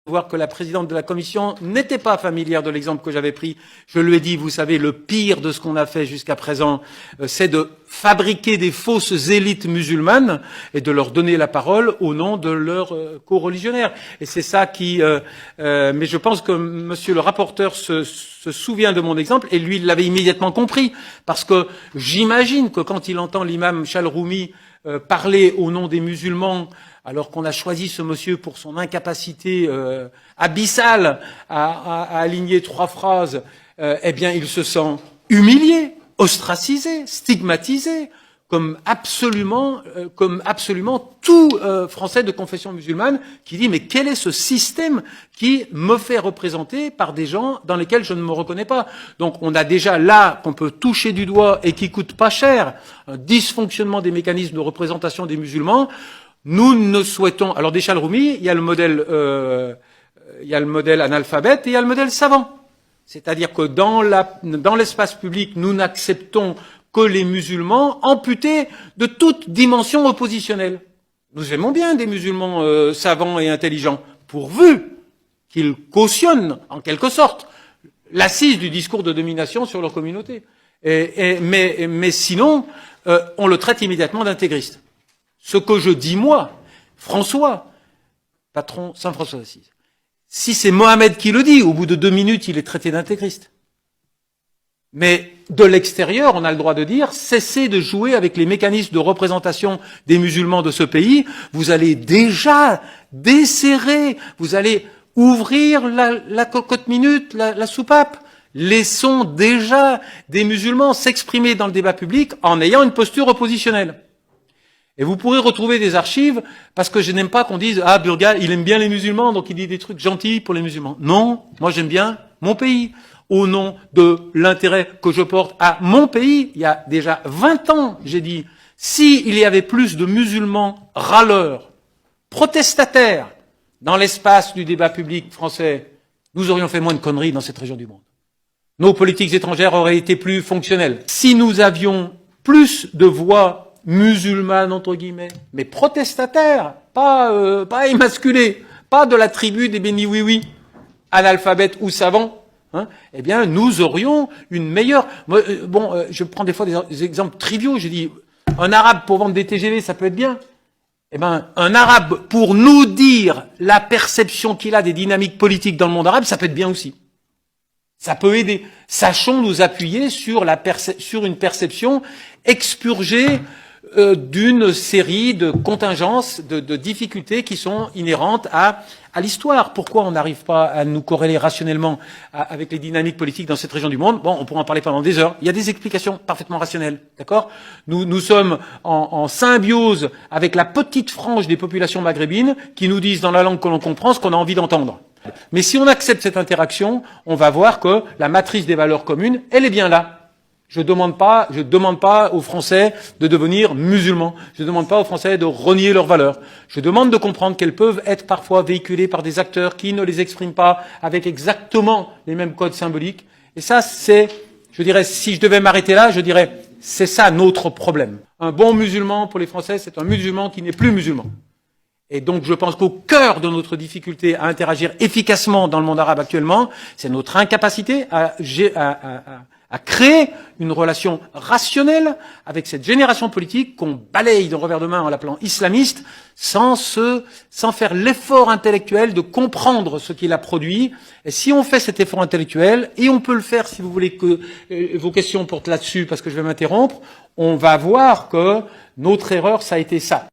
Voir que la présidente de la commission n'était pas familière de l'exemple que j'avais pris. Je lui ai dit, vous savez, le pire de ce qu'on a fait jusqu'à présent, c'est de fabriquer des fausses élites musulmanes et de leur donner la parole au nom de leurs co-religionnaires. Et c'est ça qui... mais je pense que monsieur le rapporteur se souvient de mon exemple et lui, il l'avait immédiatement compris. Parce que j'imagine que quand il entend l'imam Chalroumi parler au nom des musulmans, alors qu'on a choisi ce monsieur pour son incapacité abyssale à aligner 3 phrases, eh bien il se sent humilié, ostracisé, stigmatisé, comme absolument tout Français de confession musulmane qui dit mais quel est ce système qui me fait représenter par des gens dans lesquels je ne me reconnais pas. Donc on a déjà là qu'on peut toucher du doigt et qui coûte pas cher un dysfonctionnement des mécanismes de représentation des musulmans. Nous ne souhaitons... Alors, des Chalroumi, il y a le modèle analphabète et il y a le modèle savant. C'est-à-dire que dans l'espace public, nous n'acceptons que les musulmans amputés de toute dimension oppositionnelle. Nous aimons bien des musulmans savants et intelligents, pourvu qu'ils cautionnent, en quelque sorte, l'assise du discours de domination sur leur communauté. Mais sinon, on le traite immédiatement d'intégriste. Ce que je dis, moi, François, patron Saint François d'Assise, si c'est Mohamed qui le dit, au bout de 2 minutes, il est traité d'intégriste. Mais de l'extérieur, on a le droit de dire, cessez de jouer avec les mécanismes de représentation des musulmans de ce pays, vous allez déjà desserrer, vous allez ouvrir la cocotte minute, la soupape. Laissons déjà des musulmans s'exprimer dans le débat public en ayant une posture oppositionnelle. Et vous pourrez retrouver des archives, parce que je n'aime pas qu'on dise « Ah, Burga, il aime bien les musulmans, donc il dit des trucs gentils pour les musulmans. » Non, moi j'aime bien mon pays. Au nom de l'intérêt que je porte à mon pays, il y a déjà 20 ans, j'ai dit, s'il y avait plus de musulmans râleurs, protestataires, dans l'espace du débat public français, nous aurions fait moins de conneries dans cette région du monde. Nos politiques étrangères auraient été plus fonctionnelles. Si nous avions plus de voix musulmane, entre guillemets, mais protestataire, pas émasculé, pas de la tribu des bénis oui-oui, analphabètes ou savants, hein, eh bien, nous aurions une meilleure... je prends des fois des exemples triviaux, j'ai dit, un arabe pour vendre des TGV, ça peut être bien. Eh ben, un arabe pour nous dire la perception qu'il a des dynamiques politiques dans le monde arabe, ça peut être bien aussi. Ça peut aider. Sachons nous appuyer sur une perception expurgée d'une série de contingences, de difficultés qui sont inhérentes à l'histoire. Pourquoi on n'arrive pas à nous corréler rationnellement avec les dynamiques politiques dans cette région du monde? Bon, on pourra en parler pendant des heures. Il y a des explications parfaitement rationnelles, d'accord? Nous sommes en symbiose avec la petite frange des populations maghrébines qui nous disent dans la langue que l'on comprend ce qu'on a envie d'entendre. Mais si on accepte cette interaction, on va voir que la matrice des valeurs communes, elle est bien là. Je demande pas aux Français de devenir musulmans. Je ne demande pas aux Français de renier leurs valeurs. Je demande de comprendre qu'elles peuvent être parfois véhiculées par des acteurs qui ne les expriment pas avec exactement les mêmes codes symboliques. Et ça, c'est, je dirais, si je devais m'arrêter là, je dirais, c'est ça notre problème. Un bon musulman pour les Français, c'est un musulman qui n'est plus musulman. Et donc, je pense qu'au cœur de notre difficulté à interagir efficacement dans le monde arabe actuellement, c'est notre incapacité à créer une relation rationnelle avec cette génération politique qu'on balaye d'un revers de main en l'appelant islamiste, sans faire l'effort intellectuel de comprendre ce qu'il a produit. Et si on fait cet effort intellectuel, et on peut le faire si vous voulez que vos questions portent là-dessus, parce que je vais m'interrompre, on va voir que notre erreur, ça a été ça.